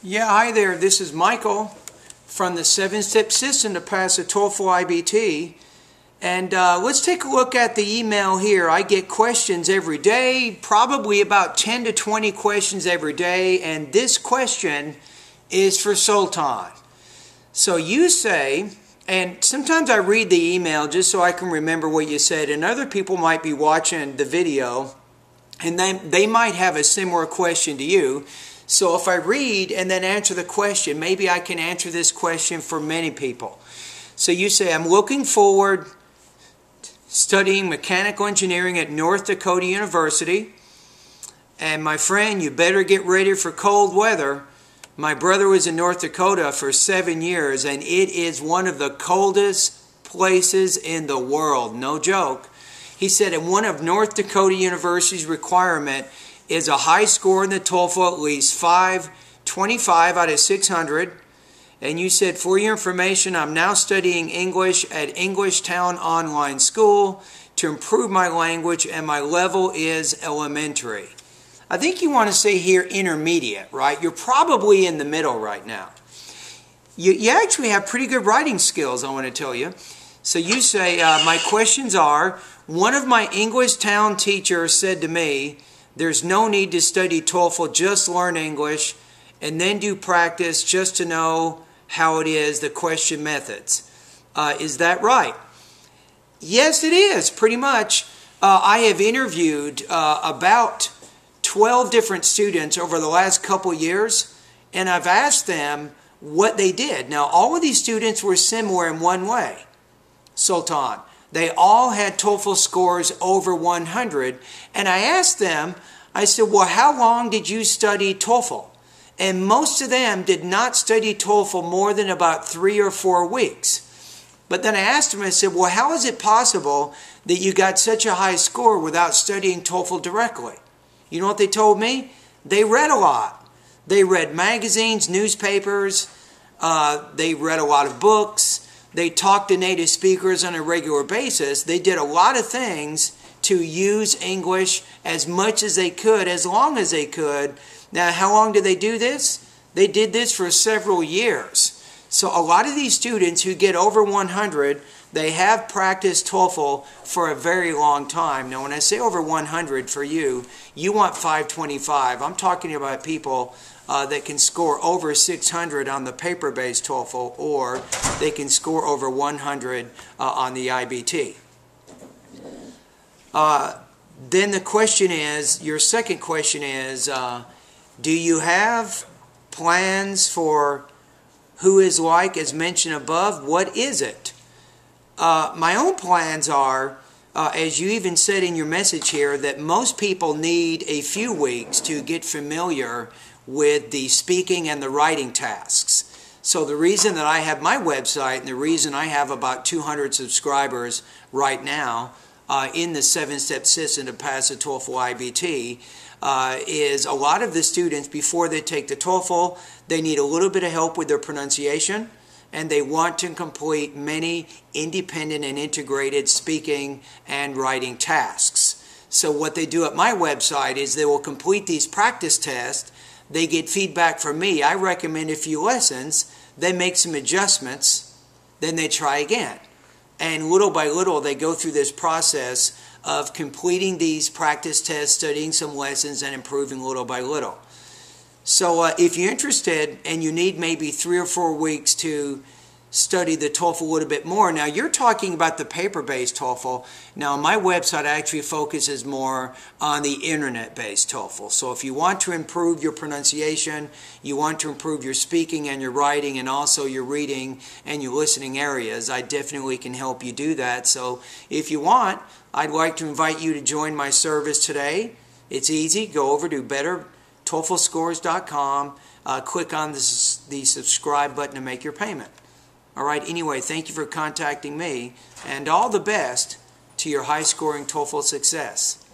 Yeah, hi there. This is Michael from the 7-Step System to pass the TOEFL IBT. And let's take a look at the email here. I get questions every day, probably about 10 to 20 questions every day. And this question is for Sultan. So you say, and sometimes I read the email just so I can remember what you said. And other people might be watching the video and they might have a similar question to you. So if I read and then answer the question, maybe I can answer this question for many people. So you say, I'm looking forward studying mechanical engineering at North Dakota University. And my friend, you better get ready for cold weather. My brother was in North Dakota for 7 years, and it is one of the coldest places in the world. No joke. He said, and one of North Dakota University's requirement is a high score in the TOEFL, at least 525 out of 600. And you said, for your information, I'm now studying English at Englishtown Online School to improve my language, and my level is elementary. I think you want to say here intermediate, right? You're probably in the middle right now. You actually have pretty good writing skills, I want to tell you. So you say, my questions are, one of my Englishtown teachers said to me, there's no need to study TOEFL, just learn English and then do practice just to know how it is, the question methods. Is that right? Yes, it is, pretty much. I have interviewed about 12 different students over the last couple years, and I've asked them what they did. Now, all of these students were similar in one way, Sultan. They all had TOEFL scores over 100. And I asked them, I said, well, how long did you study TOEFL? And most of them did not study TOEFL more than about 3 or 4 weeks. But then I asked them, I said, well, how is it possible that you got such a high score without studying TOEFL directly? You know what they told me? They read a lot. They read magazines, newspapers. They read a lot of books. They talked to native speakers on a regular basis. They did a lot of things to use English as much as they could, as long as they could. Now, how long did they do this? They did this for several years. So a lot of these students who get over 100, they have practiced TOEFL for a very long time. Now, when I say over 100 for you, you want 525. I'm talking about people that can score over 600 on the paper-based TOEFL, or they can score over 100 on the IBT. Then the question is, your second question is, do you have plans for who is like as mentioned above? What is it? My own plans are, as you even said in your message here, that most people need a few weeks to get familiar with the speaking and the writing tasks. So the reason that I have my website and the reason I have about 200 subscribers right now in the 7-Step System to pass the TOEFL IBT is a lot of the students, before they take the TOEFL, they need a little bit of help with their pronunciation, and they want to complete many independent and integrated speaking and writing tasks. So what they do at my website is they will complete these practice tests. They get feedback from me. I recommend a few lessons. They make some adjustments. Then they try again. And little by little, they go through this process of completing these practice tests, studying some lessons, and improving little by little. So if you're interested and you need maybe 3 or 4 weeks to study the TOEFL a little bit more. Now, you're talking about the paper-based TOEFL. Now, my website actually focuses more on the internet-based TOEFL. So if you want to improve your pronunciation, you want to improve your speaking and your writing and also your reading and your listening areas, I definitely can help you do that. So if you want, I'd like to invite you to join my service today. It's easy. Go over to betterTOEFLscores.com, click on the subscribe button to make your payment. All right, anyway, thank you for contacting me, and all the best to your high-scoring TOEFL success.